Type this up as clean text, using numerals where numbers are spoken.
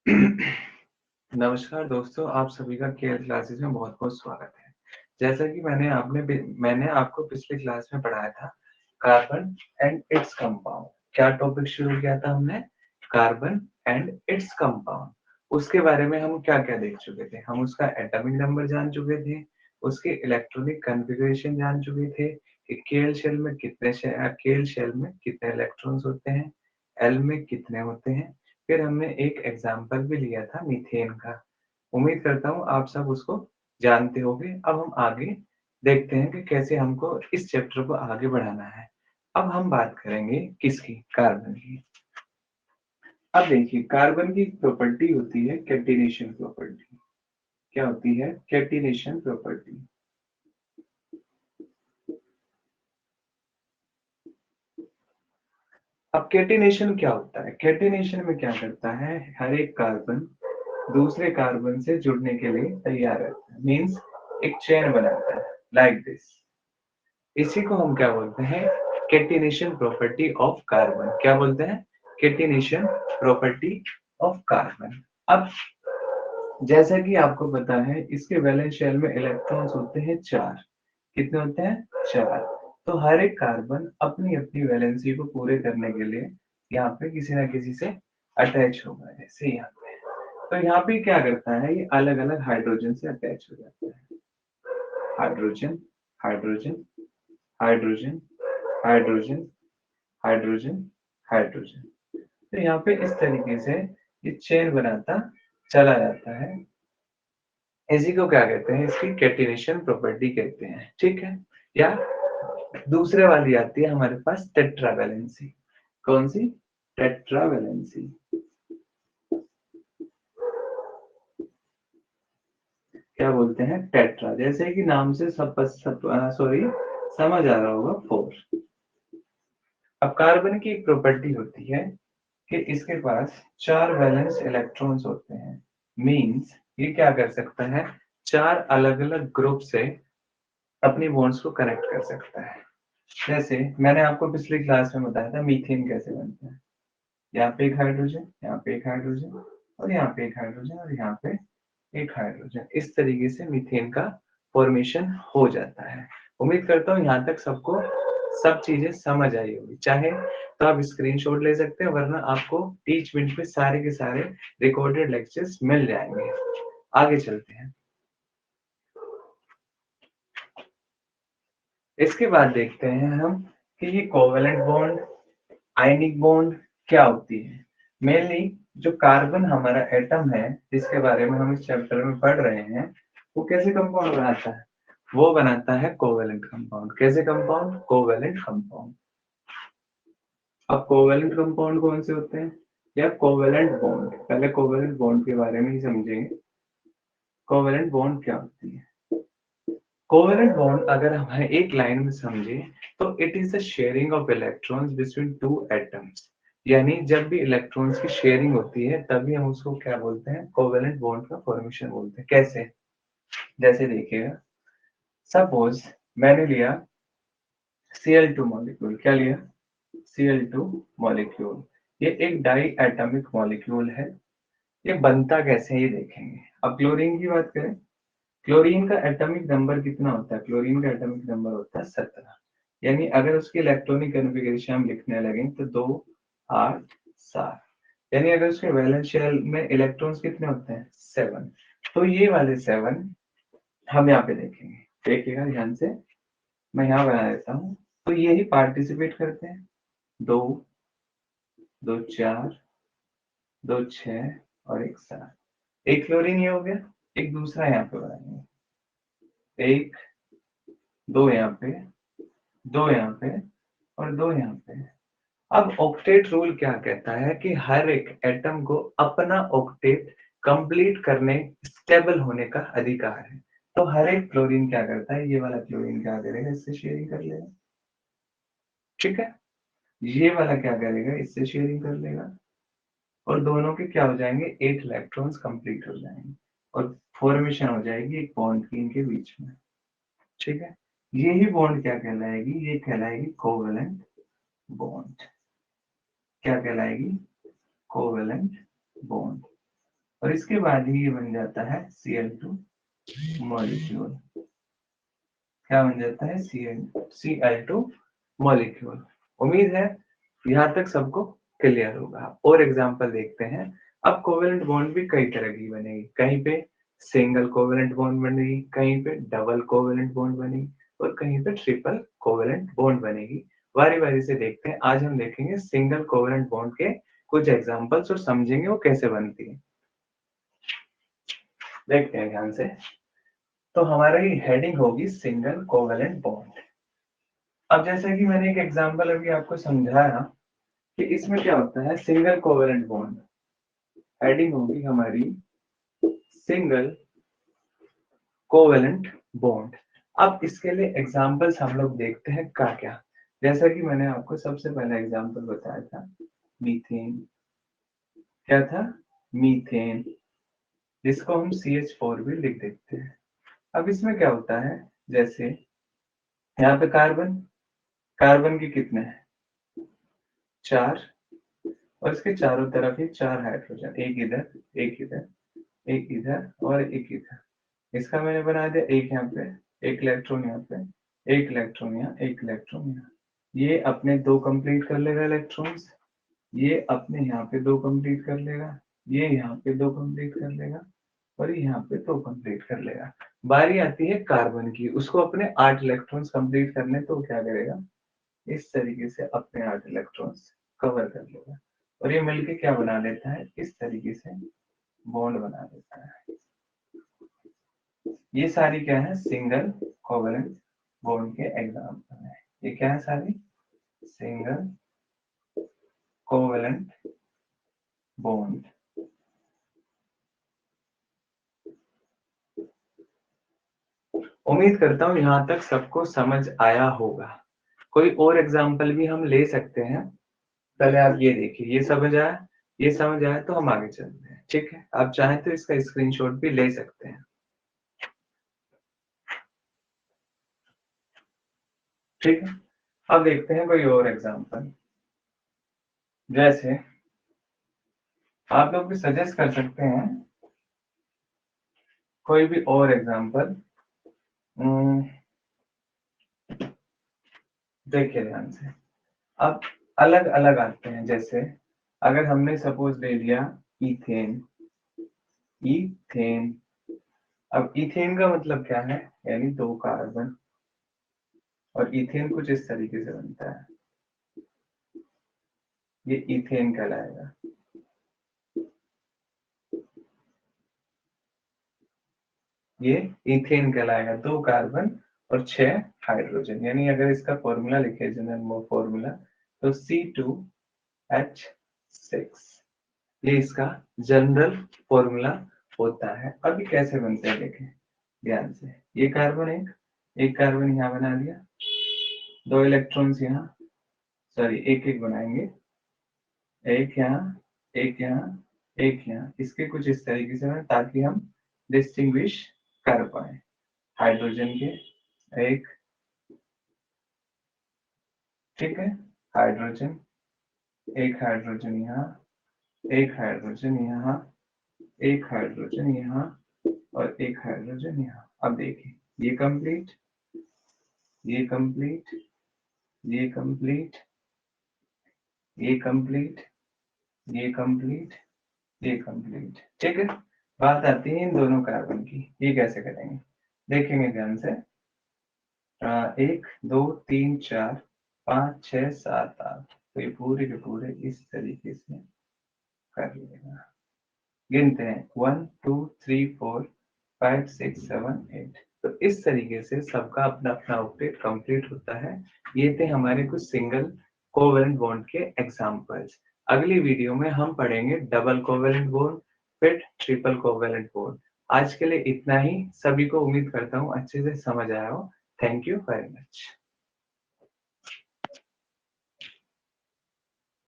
नमस्कार दोस्तों, आप सभी का केएल क्लासेस में बहुत-बहुत स्वागत है। जैसा कि मैंने आपको पिछली क्लास में पढ़ाया था, कार्बन एंड इट्स कंपाउंड। क्या टॉपिक शुरू किया था हमने? Carbon and its compound. उसके बारे में हम क्या-क्या देख चुके थे? हम उसका एटॉमिक नंबर जान चुके थे, उसके इलेक्ट्रॉनिक कॉन्फ़िगरेशन जान चुके थे कि केएल शेल में कितने इलेक्ट्रॉन्स होते हैं, एल में कितने होते हैं। फिर हमने एक एग्जाम्पल भी लिया था मीथेन का। उम्मीद करता हूँ आप सब उसको जानते होंगे। अब हम आगे देखते हैं कि कैसे हमको इस चैप्टर को आगे बढ़ाना है। अब हम बात करेंगे किसकी? कार्बन की। अब देखिए, कार्बन की प्रॉपर्टी होती है कैटिनेशन प्रॉपर्टी। क्या होती है? Catenation property. अब कैटिनेशन क्या होता है? कैटिनेशन में क्या करता है, हर एक कार्बन दूसरे कार्बन से जुड़ने के लिए तैयार रहता है, मीन्स एक चेन बनाता है, लाइक दिस। इसी को हम क्या बोलते हैं? Catenation property of carbon. क्या बोलते हैं? Catenation property of carbon. अब जैसा कि आपको पता है, इसके वैलेंस शेल में इलेक्ट्रॉन्स होते हैं 4। कितने होते हैं? 4। तो हर एक कार्बन अपनी अपनी वैलेंसी को पूरे करने के लिए यहाँ पे किसी ना किसी से अटैच होगा, जैसे यहाँ पे। तो यहाँ पे क्या करता है, ये अलग अलग हाइड्रोजन से अटैच हो जाता है। Hydrogen, hydrogen, hydrogen, hydrogen, hydrogen, hydrogen. तो यहाँ पे इस तरीके से ये चेन बनाता चला जाता है। इसी को क्या कहते हैं? इसकी कैटिनेशन प्रॉपर्टी कहते हैं, ठीक है। या दूसरे वाली आती है हमारे पास टेट्रावैलेंसी। कौन सी? टेट्रावैलेंसी। क्या बोलते हैं? टेट्रा। जैसे कि नाम से समझ आ रहा होगा, 4। अब कार्बन की एक प्रॉपर्टी होती है कि इसके पास 4 वैलेंस इलेक्ट्रॉन्स होते हैं। मींस ये क्या कर सकता है? 4 अलग अलग ग्रुप से अपनी बॉन्ड्स को कनेक्ट कर सकता है। जैसे मैंने आपको पिछली क्लास में बताया था मीथेन कैसे बनता है। यहाँ पे एक हाइड्रोजन, यहाँ पे एक हाइड्रोजन, और यहाँ पे एक हाइड्रोजन, और यहाँ पे एक हाइड्रोजन। इस तरीके से मीथेन का फॉर्मेशन हो जाता है। उम्मीद करता हूँ यहाँ तक सबको सब चीजें समझ आई होगी। चाहे तो आप स्क्रीनशॉट ले सकते हैं, वरना आपको टीच मिनट पे सारे के सारे रिकॉर्डेड लेक्चर्स मिल जाएंगे। आगे चलते हैं। इसके बाद देखते हैं हम कि ये कोवेलेंट बॉन्ड, आयनिक बॉन्ड क्या होती है। मेनली जो कार्बन हमारा एटम है, जिसके बारे में हम इस चैप्टर में पढ़ रहे हैं, वो कैसे कंपाउंड बनाता है? वो बनाता है कोवेलेंट कंपाउंड। कैसे कंपाउंड? Covalent compound. अब कोवेलेंट कंपाउंड कौन से होते हैं? या कोवेलेंट बॉन्ड। पहले कोवेलेंट बॉन्ड के बारे में ही समझेंगे। कोवेलेंट बॉन्ड क्या होती है? कोवेलेंट बॉन्ड अगर हम एक लाइन में समझे तो it is the sharing of electrons between two atoms. यानी जब भी इलेक्ट्रॉन्स की शेयरिंग होती है तभी हम उसको क्या बोलते हैं? कोवेलेंट बॉन्ड का फॉर्मेशन बोलते हैं। कैसे? जैसे देखिएगा, सपोज मैंने लिया Cl2 मॉलिक्यूल। क्या लिया? Cl2 molecule. ये एक डाई एटॉमिक मॉलिक्यूल है। ये बनता कैसे है ये देखेंगे। अब क्लोरीन की बात करें, क्लोरीन का एटॉमिक नंबर कितना होता है? क्लोरीन का एटॉमिक नंबर होता है 17। यानी अगर उसकी इलेक्ट्रॉनिक कॉन्फ़िगरेशन हम लिखने लगे तो 2 8 7। यानी अगर उसके वैलेंस शेल में इलेक्ट्रॉन्स कितने होते हैं? 7। तो ये वाले 7 हम यहाँ पे देखेंगे। देखिएगा ध्यान से, मैं यहाँ बना देता हूँ। तो ये ही पार्टिसिपेट करते हैं। 2 2 4 2 6 और 1 7। एक क्लोरीन ये हो गया। एक दूसरा यहाँ पे बनाएंगे। एक, दो यहाँ पे, दो यहाँ पे, और दो यहाँ पे। अब ऑक्टेट रूल क्या कहता है कि हर एक एटम को अपना ऑक्टेट कंप्लीट करने, स्टेबल होने का अधिकार है। तो हर एक क्लोरीन क्या करता है? ये वाला क्लोरीन क्या करेगा? इससे शेयरिंग कर लेगा, ठीक है। ये वाला क्या करेगा? इससे शेयरिंग कर लेगा, और दोनों के क्या हो जाएंगे? 8 इलेक्ट्रॉन्स कंप्लीट हो जाएंगे, और फॉर्मेशन हो जाएगी एक बॉन्ड की इनके बीच में, ठीक है। यही बॉन्ड क्या कहलाएगी? ये कहलाएगी कोवेलेंट बॉन्ड। क्या कहलाएगी? Covalent bond. और इसके बाद ही ये बन जाता है Cl2 मॉलिक्यूल। क्या बन जाता है? Cl2 molecule. उम्मीद है यहाँ तक सबको क्लियर होगा। और एग्जांपल देखते हैं। अब कोवेलेंट बॉन्ड भी कई तरह की बनेगी, कहीं पे सिंगल कोवेलेंट बॉन्ड बनेगी, कहीं पे डबल कोवेलेंट बॉन्ड बनेगी और कहीं पे ट्रिपल कोवेलेंट बॉन्ड बनेगी। बारी बारी से देखते हैं। आज हम देखेंगे सिंगल कोवेलेंट बॉन्ड के कुछ एग्जांपल्स और समझेंगे वो कैसे बनती है। देखते हैं ध्यान से। तो हमारी हेडिंग होगी सिंगल कोवेलेंट बॉन्ड। अब जैसे कि मैंने एक एग्जांपल अभी आपको समझाया कि इसमें क्या होता है, सिंगल कोवेलेंट बॉन्ड। हेडिंग होगी हमारी सिंगल कोवेलेंट बॉन्ड। अब इसके लिए एग्जांपल्स हम लोग देखते हैं क्या क्या। जैसा कि मैंने आपको सबसे पहला एग्जांपल बताया था, मीथेन। क्या था? मीथेन, जिसको हम CH4 भी लिख देते हैं। अब इसमें क्या होता है, जैसे यहाँ पे कार्बन, कार्बन के कितने हैं? 4, और इसके चारों तरफ ही 4 हाइड्रोजन, एक इधर, एक इधर, एक इधर और एक इधर। इसका मैंने बना दिया एक यहाँ पे, एक इलेक्ट्रॉन यहाँ पे, एक इलेक्ट्रॉन यहाँ, एक इलेक्ट्रॉन यहाँ। ये अपने 2 कंप्लीट कर लेगा इलेक्ट्रॉन्स, ये अपने यहाँ पे 2 कंप्लीट कर लेगा, ये यहाँ पे 2 कंप्लीट कर लेगा और ये यहाँ पे 2 कंप्लीट कर लेगा। बारी आती है कार्बन की, उसको अपने 8 इलेक्ट्रॉन्स कंप्लीट करने, तो क्या करेगा, इस तरीके से अपने 8 इलेक्ट्रॉन्स कवर कर लेगा और ये मिलके क्या बना लेता है, इस तरीके से बॉन्ड बना देता है। ये सारी क्या है, सिंगल कोवेलेंट बॉन्ड के एग्जांपल है। ये क्या है सारी? Single covalent bond. उम्मीद करता हूँ यहाँ तक सबको समझ आया होगा। कोई और एग्जांपल भी हम ले सकते हैं। पहले आप ये देखिए, ये समझ आया? ये समझ आया तो हम आगे चलते हैं। ठीक है, आप चाहें तो इसका स्क्रीनशॉट भी ले सकते हैं। ठीक है, अब देखते हैं कोई और एग्जांपल। जैसे आप लोग भी सजेस्ट कर सकते हैं कोई भी और एग्जांपल। देखिए ध्यान से। अब अलग अलग आते हैं। जैसे अगर हमने सपोज ले लिया इथेन, इथेन। अब इथेन का मतलब क्या है, यानी 2 कार्बन, और इथेन कुछ इस तरीके से बनता है, ये इथेन कहलाएगा। ये इथेन कहलाएगा, 2 कार्बन और 6 हाइड्रोजन। यानी अगर इसका फॉर्मूला लिखे, जनरल फॉर्मूला, तो C2H6, ये इसका जनरल फॉर्मूला होता है। अभी कैसे बनते हैं देखें ध्यान से। ये कार्बन, एक कार्बन यहाँ बना दिया, 2 इलेक्ट्रॉन्स यहाँ, सॉरी एक एक बनाएंगे, एक यहाँ, एक यहाँ, एक यहाँ। इसके कुछ इस तरीके से ताकि हम डिस्टिंग्विश कर पाए। हाइड्रोजन के एक, ठीक है, हाइड्रोजन, एक हाइड्रोजन यहाँ, एक हाइड्रोजन यहाँ, एक हाइड्रोजन यहाँ और एक हाइड्रोजन यहाँ। अब देखिए ये कंप्लीट, ये कंप्लीट, ये कंप्लीट, ये कंप्लीट, ये कंप्लीट, ये कंप्लीट। ठीक है, बात आती है इन दोनों कार्बन की। ये कैसे करेंगे देखेंगे ध्यान से। 1 2 3 4 5 6 7 8, तो ये पूरे के पूरे इस तरीके से कर लेगा। गिनते हैं 1 2 3 4 5 6 7 8। तो इस तरीके से सबका अपना अपना ऑक्टेट कंप्लीट होता है। ये थे हमारे कुछ सिंगल कोवेलेंट बॉन्ड के एग्जांपल्स। अगली वीडियो में हम पढ़ेंगे डबल कोवेलेंट बॉन्ड, फिर ट्रिपल कोवेलेंट बॉन्ड। आज के लिए इतना ही। सभी को उम्मीद करता हूँ अच्छे से समझ आया हो। Thank you very much.